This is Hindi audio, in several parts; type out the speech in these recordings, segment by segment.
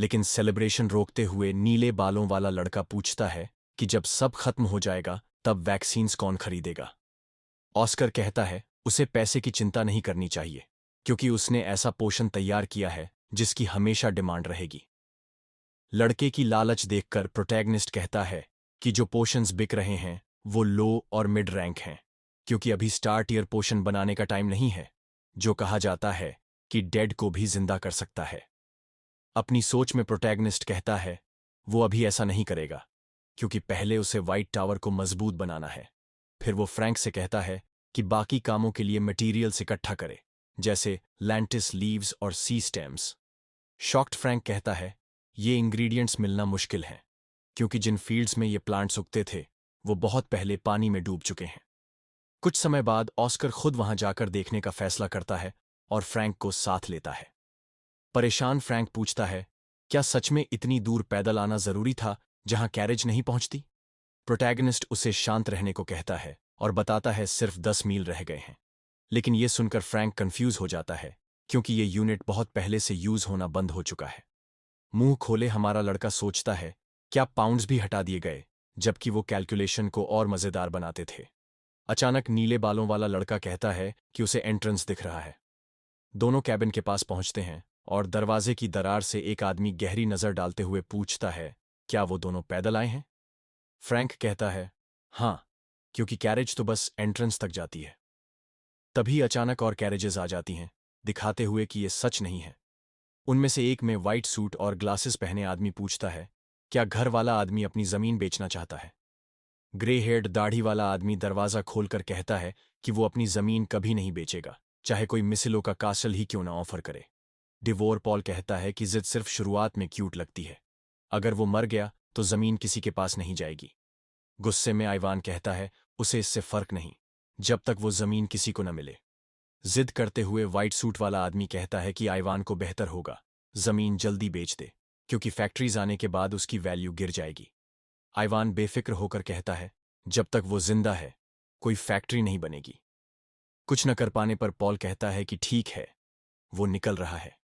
लेकिन सेलिब्रेशन रोकते हुए नीले बालों वाला लड़का पूछता है कि जब सब खत्म हो जाएगा तब वैक्सीन्स कौन खरीदेगा। ऑस्कर कहता है उसे पैसे की चिंता नहीं करनी चाहिए, क्योंकि उसने ऐसा पोषण तैयार किया है जिसकी हमेशा डिमांड रहेगी। लड़के की लालच देखकर प्रोटैगनिस्ट कहता है कि जो पोशंस बिक रहे हैं वो लो और मिड रैंक हैं, क्योंकि अभी स्टार टियर पोशन बनाने का टाइम नहीं है, जो कहा जाता है कि डेड को भी जिंदा कर सकता है। अपनी सोच में प्रोटैगनिस्ट कहता है वो अभी ऐसा नहीं करेगा, क्योंकि पहले उसे व्हाइट टावर को मजबूत बनाना है। फिर वो फ्रैंक से कहता है कि बाकी कामों के लिए मटीरियल्स इकट्ठा करे, जैसे लैंटिस लीव्स और सी स्टेम्स। शॉक्ड फ्रैंक कहता है ये इंग्रेडिएंट्स मिलना मुश्किल है, क्योंकि जिन फील्ड्स में ये प्लांट्स उगते थे वो बहुत पहले पानी में डूब चुके हैं। कुछ समय बाद ऑस्कर खुद वहां जाकर देखने का फैसला करता है और फ्रैंक को साथ लेता है। परेशान फ्रैंक पूछता है क्या सच में इतनी दूर पैदल आना जरूरी था जहां कैरेज नहीं पहुंचती। प्रोटैगनिस्ट उसे शांत रहने को कहता है और बताता है सिर्फ 10 मील रह गए हैं। लेकिन ये सुनकर फ्रैंक कंफ्यूज हो जाता है, क्योंकि ये यूनिट बहुत पहले से यूज होना बंद हो चुका है। मुंह खोले हमारा लड़का सोचता है क्या पाउंड्स भी हटा दिए गए, जबकि वो कैलकुलेशन को और मजेदार बनाते थे। अचानक नीले बालों वाला लड़का कहता है कि उसे एंट्रेंस दिख रहा है। दोनों कैबिन के पास पहुंचते हैं और दरवाजे की दरार से एक आदमी गहरी नजर डालते हुए पूछता है क्या वो दोनों पैदल आए हैं। फ्रैंक कहता है हाँ, क्योंकि कैरेज तो बस एंट्रेंस तक जाती है। तभी अचानक और कैरेजेस आ जाती हैं, दिखाते हुए कि ये सच नहीं है। उनमें से एक में वाइट सूट और ग्लासेस पहने आदमी पूछता है क्या घर वाला आदमी अपनी जमीन बेचना चाहता है। ग्रे हेयर्ड दाढ़ी वाला आदमी दरवाजा खोलकर कहता है कि वो अपनी जमीन कभी नहीं बेचेगा, चाहे कोई मिसिलो का कासल ही क्यों ना ऑफर करे। डिवोर पॉल कहता है कि जिद सिर्फ शुरुआत में क्यूट लगती है, अगर वो मर गया तो जमीन किसी के पास नहीं जाएगी। गुस्से में आइवान कहता है उसे इससे फर्क नहीं, जब तक वो जमीन किसी को न मिले। जिद करते हुए व्हाइट सूट वाला आदमी कहता है कि आइवान को बेहतर होगा जमीन जल्दी बेच दे, क्योंकि फैक्ट्रीज आने के बाद उसकी वैल्यू गिर जाएगी। आइवान बेफिक्र होकर कहता है जब तक वो जिंदा है कोई फैक्ट्री नहीं बनेगी। कुछ न कर पाने पर पॉल कहता है कि ठीक है। वो निकल रहा है।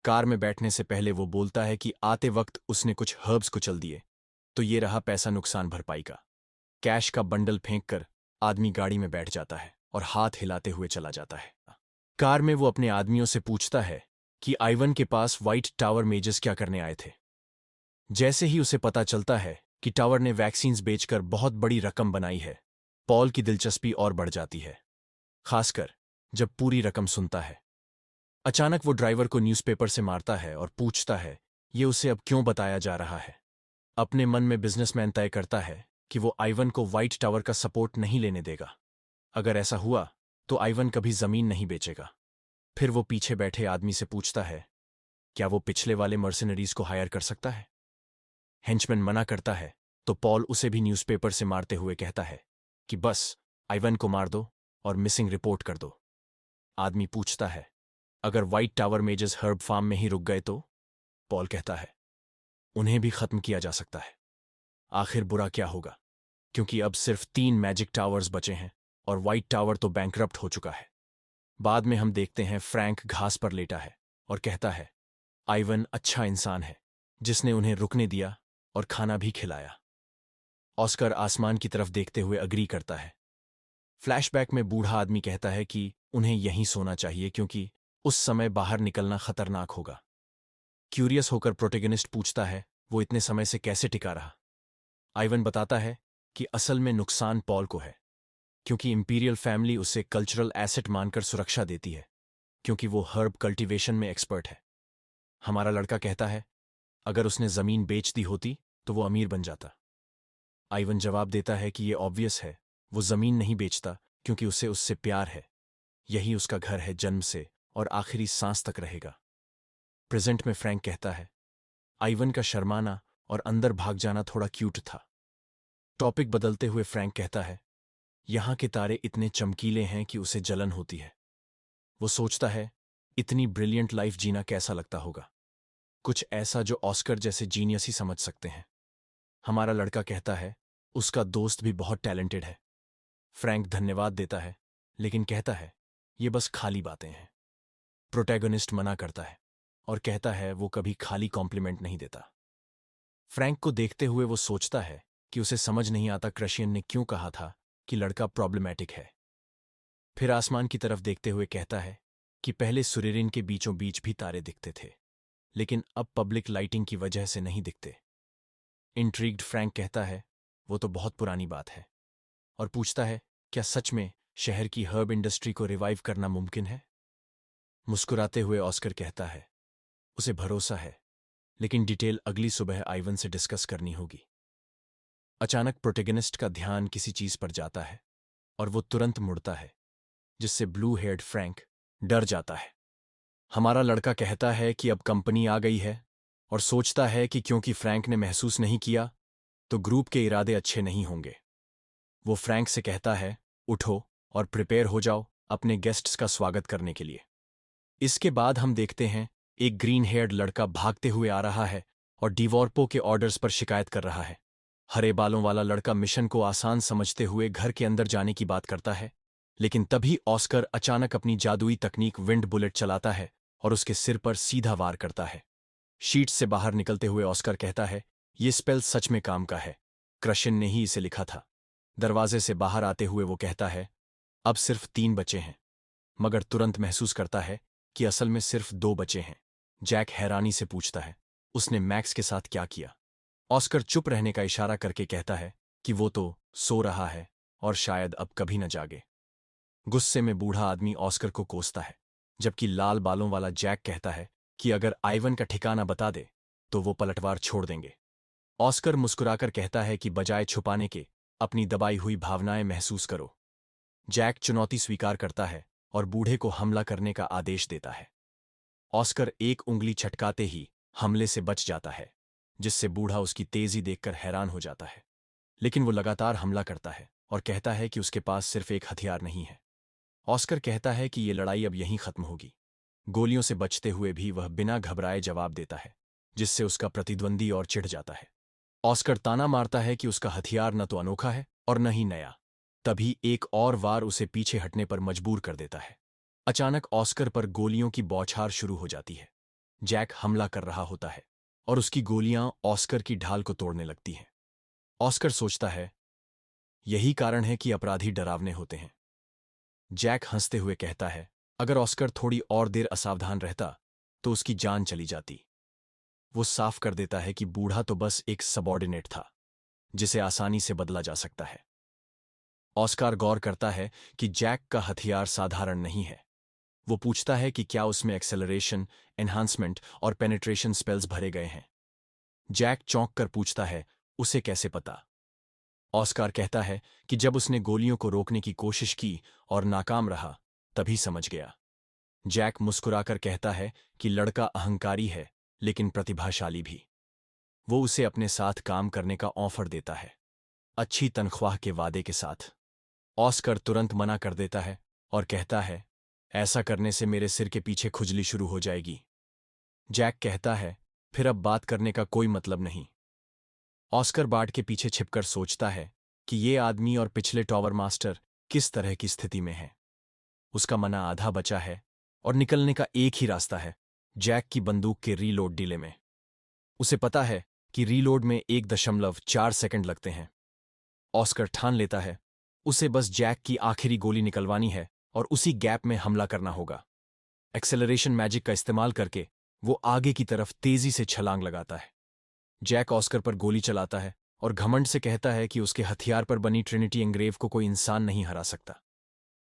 कार में बैठने से पहले वो बोलता है कि आते वक्त उसने कुछ हर्ब्स कुचल दिए, तो ये रहा पैसा नुकसान भरपाई का। कैश का बंडल फेंककर आदमी गाड़ी में बैठ जाता है और हाथ हिलाते हुए चला जाता है। कार में वो अपने आदमियों से पूछता है कि आइवन के पास व्हाइट टावर मेजर्स क्या करने आए थे। जैसे ही उसे पता चलता है कि टावर ने वैक्सीन्स बेचकर बहुत बड़ी रकम बनाई है, पॉल की दिलचस्पी और बढ़ जाती है, खासकर जब पूरी रकम सुनता है। अचानक वो ड्राइवर को न्यूज़पेपर से मारता है और पूछता है ये उसे अब क्यों बताया जा रहा है। अपने मन में बिजनेसमैन तय करता है कि वो आइवन को व्हाइट टावर का सपोर्ट नहीं लेने देगा। अगर ऐसा हुआ तो आइवन कभी जमीन नहीं बेचेगा। फिर वो पीछे बैठे आदमी से पूछता है क्या वो पिछले वाले मर्सिनरीज को हायर कर सकता है। हेंचमैन मना करता है तो पॉल उसे भी न्यूज़पेपर से मारते हुए कहता है कि बस आइवन को मार दो और मिसिंग रिपोर्ट कर दो। आदमी पूछता है अगर white tower measures herb farm में ही रुक गए तो। पॉल कहता है उन्हें भी खत्म किया जा सकता है। आखिर बुरा क्या होगा, क्योंकि अब सिर्फ 3 मैजिक टावर्स बचे हैं और व्हाइट टावर तो बैंकरप्ट हो चुका है। बाद में हम देखते हैं फ्रैंक घास पर लेटा है और कहता है आइवन अच्छा इंसान है जिसने उन्हें रुकने दिया और खाना भी खिलाया। ऑस्कर आसमान की तरफ देखते हुए अग्री करता है। फ्लैशबैक में बूढ़ा आदमी कहता है कि उन्हें यहीं सोना चाहिए, क्योंकि उस समय बाहर निकलना खतरनाक होगा। क्यूरियस होकर प्रोटेगनिस्ट पूछता है वो इतने समय से कैसे टिका रहा। आइवन बताता है कि असल में नुकसान पॉल को है, क्योंकि इंपीरियल फैमिली उसे कल्चरल एसेट मानकर सुरक्षा देती है, क्योंकि वो हर्ब कल्टीवेशन में एक्सपर्ट है। हमारा लड़का कहता है अगर उसने जमीन बेच दी होती तो वो अमीर बन जाता। आइवन जवाब देता है कि ये ऑब्वियस है, वो जमीन नहीं बेचता क्योंकि उसे उससे प्यार है। यही उसका घर है, जन्म से और आखिरी सांस तक रहेगा। प्रेजेंट में फ्रैंक कहता है आइवन का शर्माना और अंदर भाग जाना थोड़ा क्यूट था। टॉपिक बदलते हुए फ्रैंक कहता है यहां के तारे इतने चमकीले हैं कि उसे जलन होती है। वो सोचता है इतनी ब्रिलियंट लाइफ जीना कैसा लगता होगा, कुछ ऐसा जो ऑस्कर जैसे जीनियस ही समझ सकते हैं। हमारा लड़का कहता है उसका दोस्त भी बहुत टैलेंटेड है। फ्रैंक धन्यवाद देता है, लेकिन कहता है ये बस खाली बातें हैं। प्रोटैगनिस्ट मना करता है और कहता है वो कभी खाली कॉम्प्लीमेंट नहीं देता। फ्रैंक को देखते हुए वो सोचता है कि उसे समझ नहीं आता क्रशियन ने क्यों कहा था कि लड़का प्रॉब्लमैटिक है। फिर आसमान की तरफ देखते हुए कहता है कि पहले सुरेरिन के बीचों बीच भी तारे दिखते थे, लेकिन अब पब्लिक लाइटिंग की वजह से नहीं दिखते। इंट्रीग्ड फ्रैंक कहता है वो तो बहुत पुरानी बात है, और पूछता है क्या सच में शहर की हर्ब इंडस्ट्री को रिवाइव करना मुमकिन है। मुस्कुराते हुए ऑस्कर कहता है उसे भरोसा है, लेकिन डिटेल अगली सुबह आइवन से डिस्कस करनी होगी। अचानक प्रोटेगनिस्ट का ध्यान किसी चीज पर जाता है और वो तुरंत मुड़ता है, जिससे ब्लू हेयर्ड फ्रैंक डर जाता है। हमारा लड़का कहता है कि अब कंपनी आ गई है, और सोचता है कि क्योंकि फ्रैंक ने महसूस नहीं किया तो ग्रुप के इरादे अच्छे नहीं होंगे। वो फ्रैंक से कहता है उठो और प्रिपेयर हो जाओ अपने गेस्ट्स का स्वागत करने के लिए। इसके बाद हम देखते हैं एक ग्रीन हेयर्ड लड़का भागते हुए आ रहा है और डिवॉर्पो के ऑर्डर्स पर शिकायत कर रहा है। हरे बालों वाला लड़का मिशन को आसान समझते हुए घर के अंदर जाने की बात करता है, लेकिन तभी ऑस्कर अचानक अपनी जादुई तकनीक विंड बुलेट चलाता है और उसके सिर पर सीधा वार करता है। शीट से बाहर निकलते हुए ऑस्कर कहता है ये स्पेल सच में काम का है, क्रशिन ने ही इसे लिखा था। दरवाजे से बाहर आते हुए वो कहता है अब सिर्फ 3 बचे हैं, मगर तुरंत महसूस करता है कि असल में सिर्फ 2 बचे हैं। जैक हैरानी से पूछता है उसने मैक्स के साथ क्या किया। ऑस्कर चुप रहने का इशारा करके कहता है कि वो तो सो रहा है और शायद अब कभी न जागे। गुस्से में बूढ़ा आदमी ऑस्कर को कोसता है, जबकि लाल बालों वाला जैक कहता है कि अगर आइवन का ठिकाना बता दे तो वो पलटवार छोड़ देंगे। ऑस्कर मुस्कुराकर कहता है कि बजाय छुपाने के अपनी दबाई हुई भावनाएं महसूस करो। जैक चुनौती स्वीकार करता है और बूढ़े को हमला करने का आदेश देता है। ऑस्कर एक उंगली छटकाते ही हमले से बच जाता है, जिससे बूढ़ा उसकी तेजी देखकर हैरान हो जाता है। लेकिन वो लगातार हमला करता है और कहता है कि उसके पास सिर्फ एक हथियार नहीं है। ऑस्कर कहता है कि ये लड़ाई अब यहीं खत्म होगी। गोलियों से बचते हुए भी वह बिना घबराए जवाब देता है, जिससे उसका प्रतिद्वंदी और चिढ़ जाता है। ऑस्कर ताना मारता है कि उसका हथियार न तो अनोखा है और न ही नया। तभी एक और वार उसे पीछे हटने पर मजबूर कर देता है। अचानक ऑस्कर पर गोलियों की बौछार शुरू हो जाती है। जैक हमला कर रहा होता है और उसकी गोलियां ऑस्कर की ढाल को तोड़ने लगती हैं। ऑस्कर सोचता है यही कारण है कि अपराधी डरावने होते हैं। जैक हंसते हुए कहता है अगर ऑस्कर थोड़ी और देर असावधान रहता तो उसकी जान चली जाती। वो साफ कर देता है कि बूढ़ा तो बस एक सबॉर्डिनेट था, जिसे आसानी से बदला जा सकता है। ऑस्कार गौर करता है कि जैक का हथियार साधारण नहीं है। वो पूछता है कि क्या उसमें एक्सेलरेशन, एनहांसमेंट और पेनिट्रेशन स्पेल्स भरे गए हैं। जैक चौंक कर पूछता है उसे कैसे पता। ऑस्कार कहता है कि जब उसने गोलियों को रोकने की कोशिश की और नाकाम रहा तभी समझ गया। जैक मुस्कुराकर कहता है कि लड़का अहंकारी है लेकिन प्रतिभाशाली भी। वो उसे अपने साथ काम करने का ऑफर देता है, अच्छी तनख्वाह के वादे के साथ। ऑस्कर तुरंत मना कर देता है और कहता है ऐसा करने से मेरे सिर के पीछे खुजली शुरू हो जाएगी। जैक कहता है फिर अब बात करने का कोई मतलब नहीं। ऑस्कर बार्ड के पीछे छिपकर सोचता है कि ये आदमी और पिछले टॉवर मास्टर किस तरह की स्थिति में है। उसका मना आधा बचा है और निकलने का एक ही रास्ता है, जैक की बंदूक के रीलोड डिले में। उसे पता है कि रीलोड में 1.4 सेकंड लगते हैं। ऑस्कर ठान लेता है उसे बस जैक की आखिरी गोली निकलवानी है और उसी गैप में हमला करना होगा। एक्सेलरेशन मैजिक का इस्तेमाल करके वो आगे की तरफ तेजी से छलांग लगाता है। जैक ऑस्कर पर गोली चलाता है और घमंड से कहता है कि उसके हथियार पर बनी ट्रिनिटी एंग्रेव को कोई इंसान नहीं हरा सकता।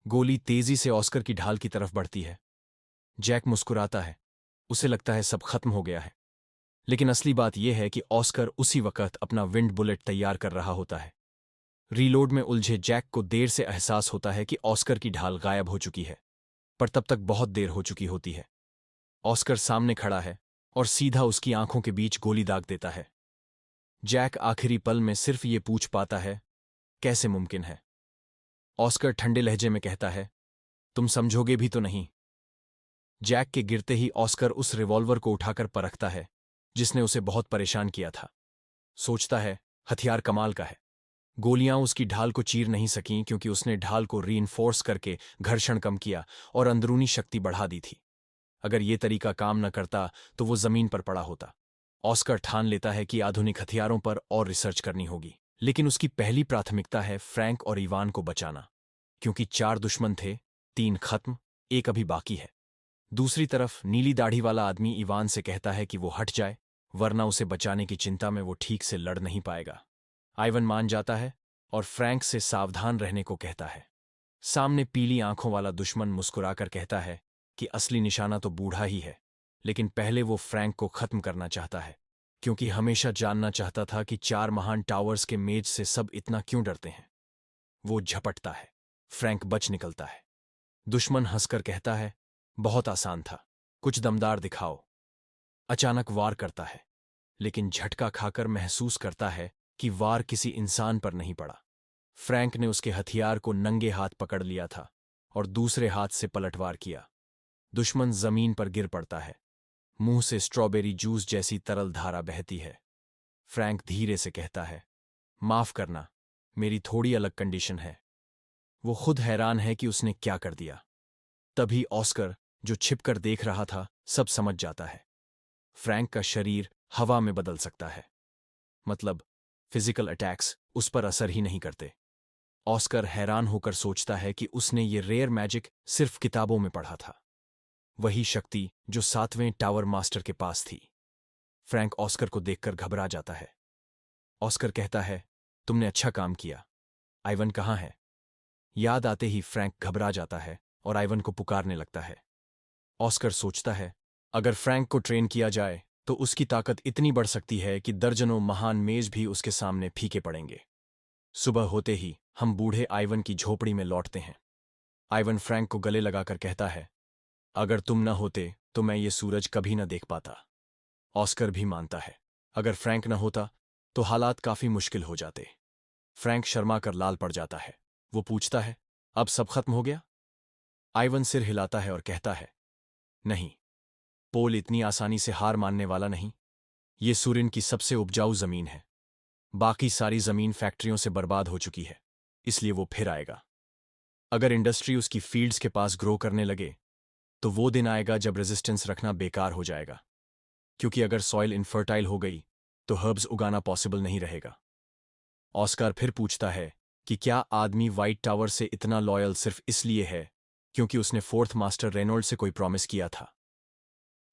गोली तेजी से ऑस्कर की ढाल की तरफ बढ़ती है। जैक मुस्कुराता है, उसे लगता है सब खत्म हो गया है। लेकिन असली बात यह है कि ऑस्कर उसी वक्त अपना विंड बुलेट तैयार कर रहा होता है। रीलोड में उलझे जैक को देर से एहसास होता है कि ऑस्कर की ढाल गायब हो चुकी है, पर तब तक बहुत देर हो चुकी होती है। ऑस्कर सामने खड़ा है और सीधा उसकी आंखों के बीच गोली दाग देता है। जैक आखिरी पल में सिर्फ ये पूछ पाता है कैसे मुमकिन है। ऑस्कर ठंडे लहजे में कहता है तुम समझोगे भी तो नहीं। जैक के गिरते ही ऑस्कर उस रिवॉल्वर को उठाकर परखता है जिसने उसे बहुत परेशान किया था। सोचता है हथियार कमाल का है। गोलियां उसकी ढाल को चीर नहीं सकीं क्योंकि उसने ढाल को रीइंफोर्स करके घर्षण कम किया और अंदरूनी शक्ति बढ़ा दी थी। अगर ये तरीका काम न करता तो वो जमीन पर पड़ा होता। ऑस्कर ठान लेता है कि आधुनिक हथियारों पर और रिसर्च करनी होगी, लेकिन उसकी पहली प्राथमिकता है फ्रैंक और इवान को बचाना, क्योंकि 4 दुश्मन थे, 3 खत्म, एक अभी बाकी है। दूसरी तरफ नीली दाढ़ी वाला आदमी इवान से कहता है कि वो हट जाए, वरना उसे बचाने की चिंता में वो ठीक से लड़ नहीं पाएगा। आइवन मान जाता है और फ्रैंक से सावधान रहने को कहता है। सामने पीली आंखों वाला दुश्मन मुस्कुराकर कहता है कि असली निशाना तो बूढ़ा ही है, लेकिन पहले वो फ्रैंक को खत्म करना चाहता है, क्योंकि हमेशा जानना चाहता था कि 4 महान टावर्स के मेज से सब इतना क्यों डरते हैं। वो झपटता है, फ्रैंक बच निकलता है। दुश्मन हंसकर कहता है, बहुत आसान था, कुछ दमदार दिखाओ। अचानक वार करता है, लेकिन झटका खाकर महसूस करता है कि वार किसी इंसान पर नहीं पड़ा। फ्रैंक ने उसके हथियार को नंगे हाथ पकड़ लिया था और दूसरे हाथ से पलटवार किया। दुश्मन जमीन पर गिर पड़ता है, मुंह से स्ट्रॉबेरी जूस जैसी तरल धारा बहती है। फ्रैंक धीरे से कहता है, माफ करना, मेरी थोड़ी अलग कंडीशन है। वो खुद हैरान है कि उसने क्या कर दिया। तभी ऑस्कर, जो छिपकर देख रहा था, सब समझ जाता है। फ्रैंक का शरीर हवा में बदल सकता है, मतलब फिजिकल अटैक्स उस पर असर ही नहीं करते। ऑस्कर हैरान होकर सोचता है कि उसने ये रेयर मैजिक सिर्फ किताबों में पढ़ा था, वही शक्ति जो 7वें टावर मास्टर के पास थी। फ्रैंक ऑस्कर को देखकर घबरा जाता है। ऑस्कर कहता है, तुमने अच्छा काम किया। आइवन कहाँ है? याद आते ही फ्रैंक घबरा जाता है और आइवन को पुकारने लगता है। ऑस्कर सोचता है, अगर फ्रैंक को ट्रेन किया जाए तो उसकी ताकत इतनी बढ़ सकती है कि दर्जनों महान मेज भी उसके सामने फीके पड़ेंगे। सुबह होते ही हम बूढ़े आइवन की झोपड़ी में लौटते हैं। आइवन फ्रैंक को गले लगाकर कहता है, अगर तुम न होते तो मैं ये सूरज कभी न देख पाता। ऑस्कर भी मानता है, अगर फ्रैंक न होता तो हालात काफी मुश्किल हो जाते। फ्रैंक शर्मा कर लाल पड़ जाता है। वो पूछता है, अब सब खत्म हो गया? आइवन सिर हिलाता है और कहता है, नहीं, पोल इतनी आसानी से हार मानने वाला नहीं। ये सूरिन की सबसे उपजाऊ जमीन है। बाकी सारी जमीन फैक्ट्रियों से बर्बाद हो चुकी है, इसलिए वो फिर आएगा। अगर इंडस्ट्री उसकी फील्ड्स के पास ग्रो करने लगे तो वो दिन आएगा जब रेजिस्टेंस रखना बेकार हो जाएगा, क्योंकि अगर सॉइल इनफर्टाइल हो गई तो हर्ब्स उगाना पॉसिबल नहीं रहेगा। ऑस्कार फिर पूछता है कि क्या आदमी व्हाइट टावर से इतना लॉयल सिर्फ इसलिए है क्योंकि उसने 4th मास्टर रेनॉल्ड से कोई प्रॉमिस किया था।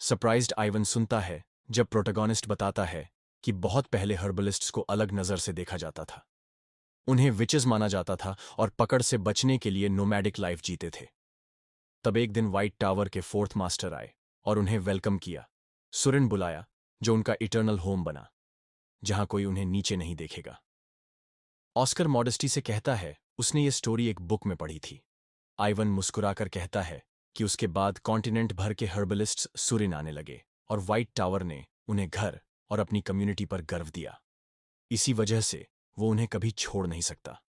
सरप्राइज्ड आइवन सुनता है जब प्रोटोगोनिस्ट बताता है कि बहुत पहले हर्बलिस्ट्स को अलग नजर से देखा जाता था। उन्हें विचेस माना जाता था और पकड़ से बचने के लिए नोमैडिक लाइफ जीते थे। तब एक दिन व्हाइट टावर के 4th मास्टर आए और उन्हें वेलकम किया। सुरिन बुलाया, जो उनका इटर्नल होम बना, जहां कोई उन्हें नीचे नहीं देखेगा। ऑस्कर मॉडेस्टी से कहता है उसने ये स्टोरी एक बुक में पढ़ी थी। आइवन मुस्कुराकर कहता है कि उसके बाद कॉन्टिनेंट भर के हर्बलिस्ट्स सुरिन आने लगे और व्हाइट टावर ने उन्हें घर और अपनी कम्युनिटी पर गर्व दिया। इसी वजह से वो उन्हें कभी छोड़ नहीं सकता।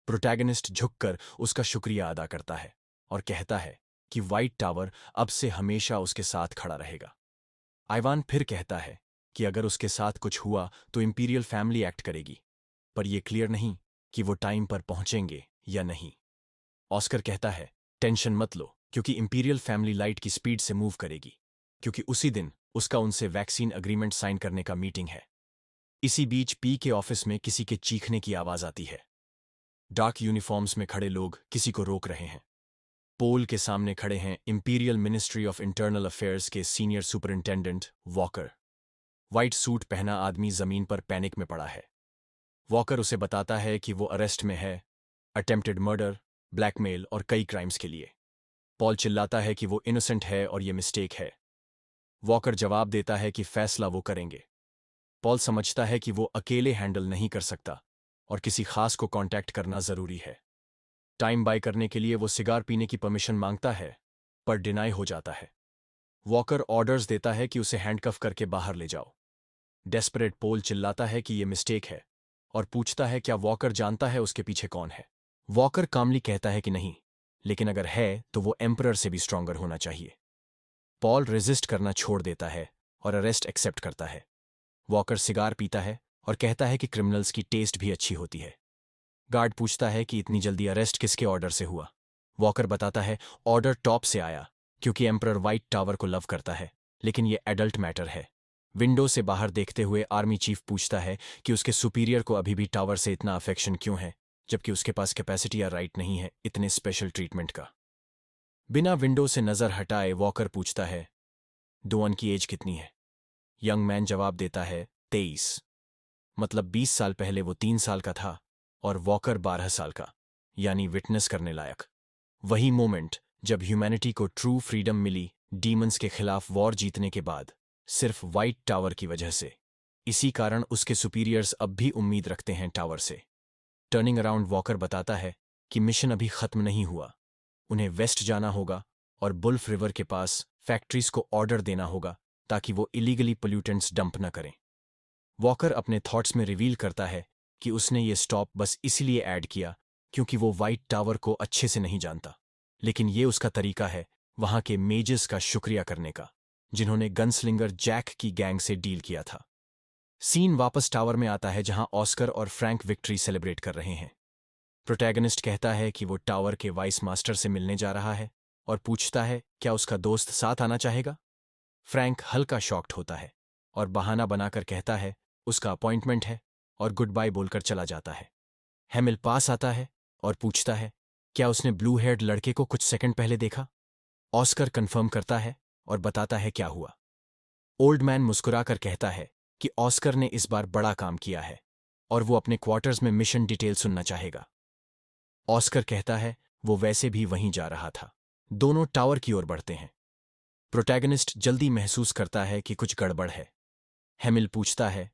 प्रोटैगनिस्ट झुककर उसका शुक्रिया अदा करता है और कहता है कि व्हाइट टावर अब से हमेशा उसके साथ खड़ा रहेगा। आइवान फिर कहता है कि अगर उसके साथ कुछ हुआ तो इंपीरियल फैमिली एक्ट करेगी, पर यह क्लियर नहीं कि वो टाइम पर पहुंचेंगे या नहीं। ऑस्कर कहता है, टेंशन मत लो, क्योंकि इंपीरियल फैमिली लाइट की स्पीड से मूव करेगी, क्योंकि उसी दिन उसका उनसे वैक्सीन अग्रीमेंट साइन करने का मीटिंग है। इसी बीच पी के ऑफिस में किसी के चीखने की आवाज आती है। डार्क यूनिफॉर्म्स में खड़े लोग किसी को रोक रहे हैं। पोल के सामने खड़े हैं imperial ministry of internal affairs के senior superintendent Walker. White suit पहना आदमी जमीन पर पैनिक में पड़ा है। वॉकर उसे बताता है कि वो अरेस्ट में है, अटेम्प्टेड मर्डर, ब्लैकमेल और कई क्राइम्स के लिए। पॉल चिल्लाता है कि वो इनोसेंट है और ये मिस्टेक है। वॉकर जवाब देता है कि फैसला वो करेंगे। पॉल समझता है कि वो अकेले हैंडल नहीं कर सकता और किसी खास को कांटेक्ट करना जरूरी है। टाइम बाय करने के लिए वो सिगार पीने की परमिशन मांगता है, पर डिनाई हो जाता है। वॉकर ऑर्डर्स देता है कि उसे हैंडकफ करके बाहर ले जाओ। डेस्परेट पोल चिल्लाता है कि ये मिस्टेक है और पूछता है क्या वॉकर जानता है उसके पीछे कौन है। वॉकर कामली कहता है कि नहीं, लेकिन अगर है तो वो एम्परर से भी स्ट्रॉन्गर होना चाहिए। पॉल रेजिस्ट करना छोड़ देता है और अरेस्ट एक्सेप्ट करता है। वॉकर सिगार पीता है और कहता है कि क्रिमिनल्स की टेस्ट भी अच्छी होती है। गार्ड पूछता है कि इतनी जल्दी अरेस्ट किसके ऑर्डर से हुआ। वॉकर बताता है, ऑर्डर टॉप से आया, क्योंकि एम्परर व्हाइट टावर को लव करता है, लेकिन ये एडल्ट मैटर है। विंडो से बाहर देखते हुए आर्मी चीफ पूछता है कि उसके सुपीरियर को अभी भी टावर से इतना अफेक्शन क्यों है, जबकि उसके पास कैपेसिटी या राइट नहीं है इतने स्पेशल ट्रीटमेंट का। बिना विंडो से नजर हटाए वॉकर पूछता है, डोअन की एज कितनी है? यंग मैन जवाब देता है, 23। मतलब 20 साल पहले वो 3 साल का था और वॉकर 12 साल का, यानी विटनेस करने लायक। वही मोमेंट जब ह्यूमैनिटी को ट्रू फ्रीडम मिली डीमंस के खिलाफ वॉर जीतने के बाद, सिर्फ व्हाइट टावर की वजह से। इसी कारण उसके सुपीरियर्स अब भी उम्मीद रखते हैं टावर से। टर्निंग अराउंड वॉकर बताता है कि मिशन अभी खत्म नहीं हुआ, उन्हें वेस्ट जाना होगा और बुल्फ रिवर के पास फैक्ट्रीज को ऑर्डर देना होगा ताकि वो इलीगली पोल्यूटेंट्स डंप न करें। वॉकर अपने थॉट्स में रिवील करता है कि उसने ये स्टॉप बस इसलिए ऐड किया क्योंकि वो व्हाइट टावर को अच्छे से नहीं जानता, लेकिन ये उसका तरीका है वहां के मेजर्स का शुक्रिया करने का, जिन्होंने गनस्लिंगर जैक की गैंग से डील किया था। सीन वापस टावर में आता है जहां ऑस्कर और फ्रैंक विक्ट्री सेलिब्रेट कर रहे हैं। प्रोटैगनिस्ट कहता है कि वो टावर के वाइस मास्टर से मिलने जा रहा है और पूछता है क्या उसका दोस्त साथ आना चाहेगा। फ्रैंक हल्का शॉक्ड होता है और बहाना बनाकर कहता है उसका अपॉइंटमेंट है और गुड बाय बोलकर चला जाता है। हैमिल पास आता है और पूछता है क्या उसने ब्लू हेयर्ड लड़के को कुछ सेकंड पहले देखा। ऑस्कर कंफर्म करता है और बताता है क्या हुआ। ओल्ड मैन मुस्कुराकर कहता है कि ऑस्कर ने इस बार बड़ा काम किया है और वो अपने क्वार्टर्स में मिशन डिटेल सुनना चाहेगा। ऑस्कर कहता है वो वैसे भी वहीं जा रहा था। दोनों टावर की ओर बढ़ते हैं। प्रोटैगनिस्ट जल्दी महसूस करता है कि कुछ गड़बड़ है। हैमिल पूछता है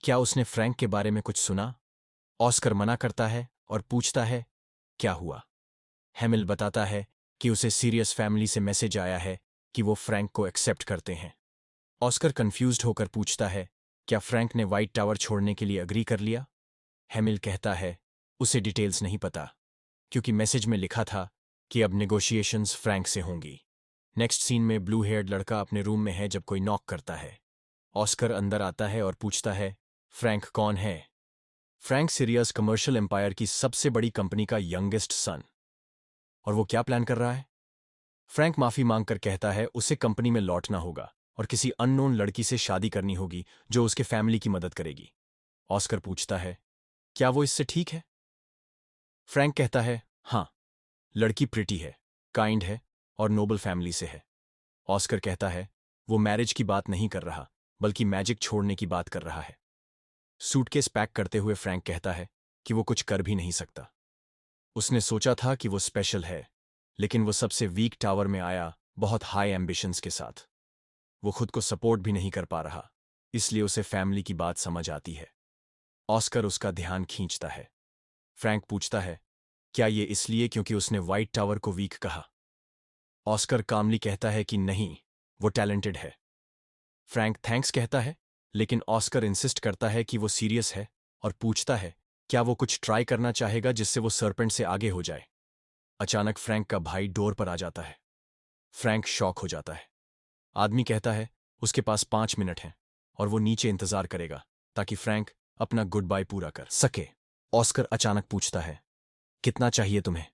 क्या उसने फ्रैंक के बारे में कुछ सुना। ऑस्कर मना करता है और पूछता है क्या हुआ। हैमिल बताता है कि उसे सीरियस फैमिली से मैसेज आया है कि वो फ्रैंक को एक्सेप्ट करते हैं। ऑस्कर कंफ्यूज्ड होकर पूछता है क्या फ्रैंक ने व्हाइट टावर छोड़ने के लिए अग्री कर लिया। हैमिल कहता है उसे डिटेल्स नहीं पता, क्योंकि मैसेज में लिखा था कि अब नेगोशिएशंस फ्रैंक से होंगी। नेक्स्ट सीन में ब्लू हेयर्ड लड़का अपने रूम में है जब कोई नॉक करता है। ऑस्कर अंदर आता है और पूछता है फ्रैंक कौन है। फ्रैंक सीरियस कमर्शियल एम्पायर की सबसे बड़ी कंपनी का यंगेस्ट सन। और वो क्या प्लान कर रहा है। फ्रैंक माफी मांगकर कहता है उसे कंपनी में लौटना होगा और किसी अननोन लड़की से शादी करनी होगी जो उसके फैमिली की मदद करेगी। ऑस्कर पूछता है क्या वो इससे ठीक है। फ्रैंक कहता है हाँ, लड़की प्रिटी है, काइंड है और नोबल फैमिली से है। ऑस्कर कहता है वो मैरिज की बात नहीं कर रहा, बल्कि मैजिक छोड़ने की बात कर रहा है। सूटकेस पैक करते हुए फ्रैंक कहता है कि वो कुछ कर भी नहीं सकता। उसने सोचा था कि वो स्पेशल है, लेकिन वो सबसे वीक टावर में आया बहुत हाई एम्बिशंस के साथ। वो खुद को सपोर्ट भी नहीं कर पा रहा, इसलिए उसे फैमिली की बात समझ आती है। ऑस्कर उसका ध्यान खींचता है। फ्रैंक पूछता है क्या ये इसलिए क्योंकि उसने व्हाइट टावर को वीक कहा। ऑस्कर कामली कहता है कि नहीं, वो टैलेंटेड है। फ्रैंक थैंक्स कहता है, लेकिन ऑस्कर इंसिस्ट करता है कि वो सीरियस है और पूछता है क्या वो कुछ ट्राई करना चाहेगा जिससे वो सरपेंट से आगे हो जाए। अचानक फ्रैंक का भाई डोर पर आ जाता है। फ्रैंक शॉक हो जाता है। आदमी कहता है उसके पास 5 मिनट हैं और वो नीचे इंतजार करेगा ताकि फ्रैंक अपना गुड बाय पूरा कर सके। ऑस्कर अचानक पूछता है कितना चाहिए तुम्हें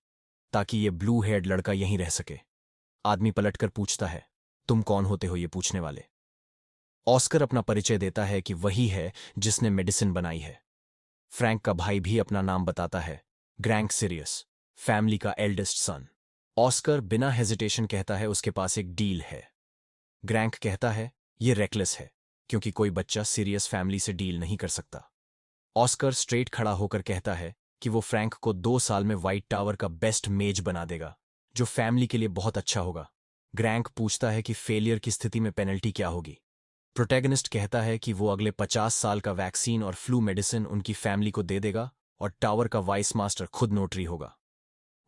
ताकि ये ब्लू हेयर्ड लड़का यहीं रह सके। आदमी पलटकर पूछता है तुम कौन होते हो ये पूछने वाले। ऑस्कर अपना परिचय देता है कि वही है जिसने मेडिसिन बनाई है। फ्रैंक का भाई भी अपना नाम बताता है, ग्रैंक सीरियस, फैमिली का एल्डेस्ट सन। ऑस्कर बिना हेजिटेशन कहता है उसके पास एक डील है। ग्रैंक कहता है ये रेकलेस है, क्योंकि कोई बच्चा सीरियस फैमिली से डील नहीं कर सकता। ऑस्कर स्ट्रेट खड़ा होकर कहता है कि वो फ्रैंक को 2 साल में व्हाइट टावर का बेस्ट मेज बना देगा, जो फैमिली के लिए बहुत अच्छा होगा। ग्रैंक पूछता है कि फेलियर की स्थिति में पेनल्टी क्या होगी। प्रोटैगनिस्ट कहता है कि वो अगले 50 साल का वैक्सीन और फ्लू मेडिसिन उनकी फैमिली को दे देगा और टावर का वाइस मास्टर खुद नोटरी होगा।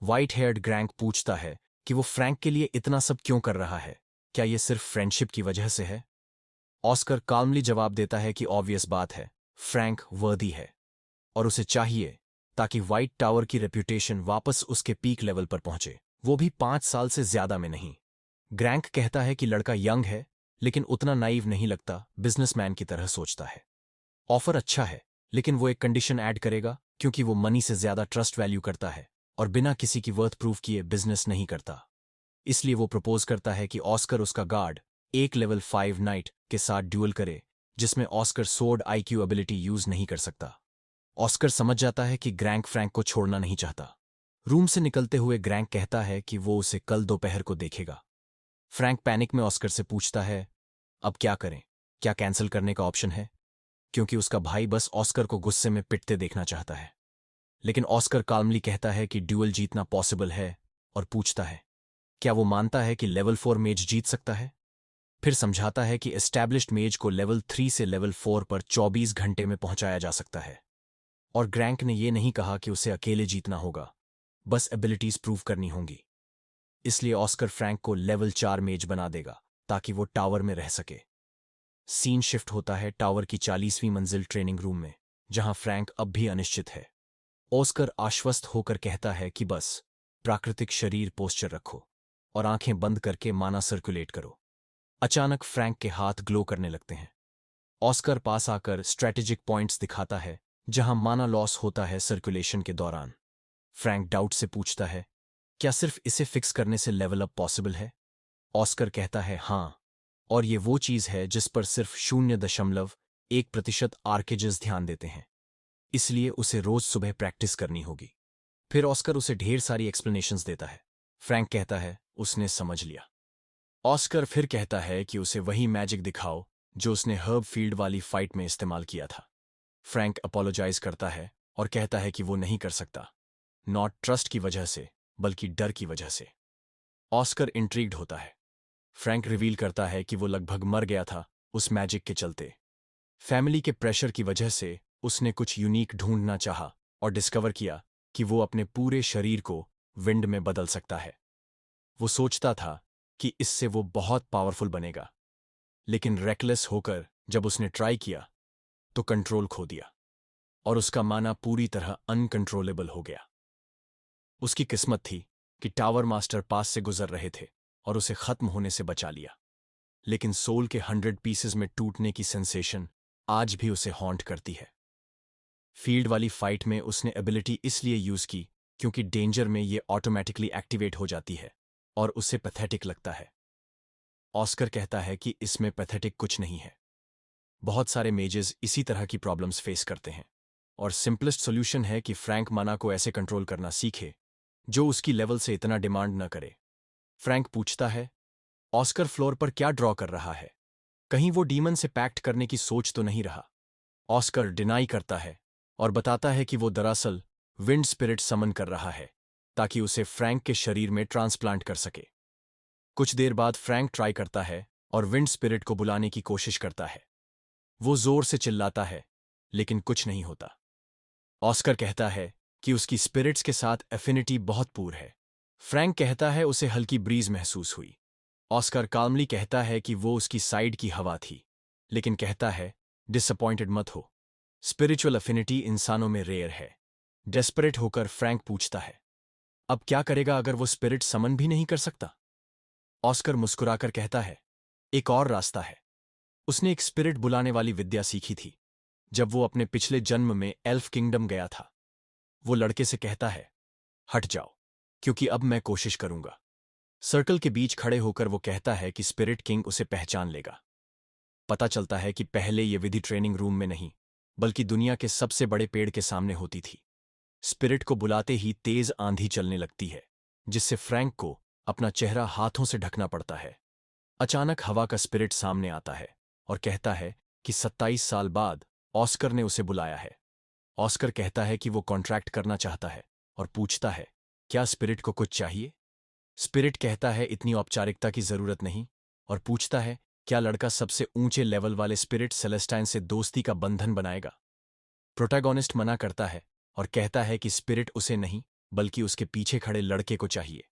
व्हाइट हेयर्ड ग्रैंक पूछता है कि वो फ्रैंक के लिए इतना सब क्यों कर रहा है, क्या ये सिर्फ फ्रेंडशिप की वजह से है। ऑस्कर काल्मली जवाब देता है कि ऑब्वियस बात है, फ्रैंक वर्दी है और उसे चाहिए ताकि व्हाइट टावर की रेप्यूटेशन वापस उसके पीक लेवल पर पहुंचे, वो भी 5 साल से ज्यादा में नहीं। ग्रैंक कहता है कि लड़का यंग है, लेकिन उतना नाइव नहीं लगता, बिजनेसमैन की तरह सोचता है। ऑफर अच्छा है, लेकिन वो एक कंडीशन ऐड करेगा, क्योंकि वो मनी से ज्यादा ट्रस्ट वैल्यू करता है और बिना किसी की वर्थ प्रूफ किए बिजनेस नहीं करता। इसलिए वो प्रपोज करता है कि ऑस्कर उसका गार्ड एक लेवल 5 नाइट के साथ ड्यूल करे, जिसमें Oscar sword IQ ability use नहीं कर सकता। ऑस्कर समझ जाता है कि ग्रैंक फ्रैंक को छोड़ना नहीं चाहता। रूम से निकलते हुए ग्रैंक कहता है कि वो उसे कल दोपहर को देखेगा। फ्रैंक पैनिक में ऑस्कर से पूछता है, अब क्या करें? क्या कैंसिल करने का ऑप्शन है? क्योंकि उसका भाई बस ऑस्कर को गुस्से में पिटते देखना चाहता है। लेकिन ऑस्कर काल्मली कहता है कि ड्यूअल जीतना पॉसिबल है और पूछता है, क्या वो मानता है कि लेवल 4 मेज जीत सकता है? फिर समझाता है कि एस्टैब्लिश्ड मेज को लेवल 3 से लेवल 4 पर 24 घंटे में पहुंचाया जा सकता है। और ग्रैंक ने यह नहीं कहा कि उसे अकेले जीतना होगा, बस एबिलिटीज प्रूव करनी होंगी। इसलिए ऑस्कर फ्रैंक को लेवल 4 मेज बना देगा ताकि वो टावर में रह सके। सीन शिफ्ट होता है टावर की 40वीं मंजिल ट्रेनिंग रूम में, जहां फ्रैंक अब भी अनिश्चित है। ऑस्कर आश्वस्त होकर कहता है कि बस प्राकृतिक शरीर पोस्चर रखो और आंखें बंद करके माना सर्कुलेट करो। अचानक फ्रैंक के हाथ ग्लो करने लगते हैं। ऑस्कर पास आकर स्ट्रेटेजिक पॉइंट्स दिखाता है जहां माना लॉस होता है सर्कुलेशन के दौरान। फ्रैंक डाउट से पूछता है, क्या सिर्फ इसे फिक्स करने से लेवल अप पॉसिबल है? ऑस्कर कहता है हाँ, और ये वो चीज है जिस पर सिर्फ 0.1% आर्केजेस ध्यान देते हैं, इसलिए उसे रोज सुबह प्रैक्टिस करनी होगी। फिर ऑस्कर उसे ढेर सारी एक्सप्लेनेशंस देता है। फ्रैंक कहता है उसने समझ लिया। ऑस्कर फिर कहता है कि उसे वही मैजिक दिखाओ जो उसने हर्ब फील्ड वाली फाइट में इस्तेमाल किया था। फ्रैंक अपोलोजाइज करता है और कहता है कि वो नहीं कर सकता, नॉट ट्रस्ट की वजह से बल्कि डर की वजह से। ऑस्कर इंट्रीग्ड होता है। फ्रैंक रिवील करता है कि वो लगभग मर गया था उस मैजिक के चलते। फैमिली के प्रेशर की वजह से उसने कुछ यूनिक ढूंढना चाहा और डिस्कवर किया कि वो अपने पूरे शरीर को विंड में बदल सकता है। वो सोचता था कि इससे वो बहुत पावरफुल बनेगा, लेकिन रेकलेस होकर जब उसने ट्राई किया तो कंट्रोल खो दिया और उसका माना पूरी तरह अनकंट्रोलेबल हो गया। उसकी किस्मत थी कि टावर मास्टर पास से गुजर रहे थे और उसे खत्म होने से बचा लिया, लेकिन सोल के 100 पीसेस में टूटने की सेंसेशन आज भी उसे हॉन्ट करती है। फील्ड वाली फाइट में उसने एबिलिटी इसलिए यूज की क्योंकि डेंजर में ये ऑटोमेटिकली एक्टिवेट हो जाती है और उसे पैथेटिक लगता है। ऑस्कर कहता है कि इसमें पैथेटिक कुछ नहीं है। बहुत सारे मेजेस इसी तरह की प्रॉब्लम्स फेस करते हैं और सिंपलेस्ट सॉल्यूशन है कि फ्रैंक माना को ऐसे कंट्रोल करना सीखे जो उसकी लेवल से इतना डिमांड न करे। फ्रैंक पूछता है, ऑस्कर फ्लोर पर क्या ड्रॉ कर रहा है? कहीं वो डीमन से पैक्ट करने की सोच तो नहीं रहा? ऑस्कर डिनाई करता है और बताता है कि वो दरअसल विंड स्पिरिट समन कर रहा है ताकि उसे फ्रैंक के शरीर में ट्रांसप्लांट कर सके। कुछ देर बाद फ्रैंक ट्राई करता है और विंड स्पिरिट को बुलाने की कोशिश करता है। वो जोर से चिल्लाता है, लेकिन कुछ नहीं होता। ऑस्कर कहता है कि उसकी स्पिरिट्स के साथ एफिनिटी बहुत पूर है। फ्रैंक कहता है उसे हल्की ब्रीज महसूस हुई। ऑस्कर काल्मली कहता है कि वो उसकी साइड की हवा थी, लेकिन कहता है डिसअपॉइंटेड मत हो, स्पिरिचुअल एफिनिटी इंसानों में रेयर है। डेस्परेट होकर फ्रैंक पूछता है, अब क्या करेगा अगर वो स्पिरिट समन भी नहीं कर सकता? ऑस्कर मुस्कुराकर कहता है, एक और रास्ता है। उसने एक स्पिरिट बुलाने वाली विद्या सीखी थी जब वो अपने पिछले जन्म में एल्फ किंगडम गया था। वो लड़के से कहता है, हट जाओ, क्योंकि अब मैं कोशिश करूंगा। सर्कल के बीच खड़े होकर वो कहता है कि स्पिरिट किंग उसे पहचान लेगा। पता चलता है कि पहले ये विधि ट्रेनिंग रूम में नहीं, बल्कि दुनिया के सबसे बड़े पेड़ के सामने होती थी। स्पिरिट को बुलाते ही तेज आंधी चलने लगती है, जिससे फ्रैंक को अपना चेहरा हाथों से ढकना पड़ता है। अचानक हवा का स्पिरिट सामने आता है और कहता है कि 27 साल बाद ऑस्कर ने उसे बुलाया है। ऑस्कर कहता है कि वो कॉन्ट्रैक्ट करना चाहता है और पूछता है, क्या स्पिरिट को कुछ चाहिए? स्पिरिट कहता है इतनी औपचारिकता की जरूरत नहीं और पूछता है, क्या लड़का सबसे ऊंचे लेवल वाले स्पिरिट सेलेस्टाइन से दोस्ती का बंधन बनाएगा? प्रोटैगोनिस्ट मना करता है और कहता है कि स्पिरिट उसे नहीं, बल्कि उसके पीछे खड़े लड़के को चाहिए।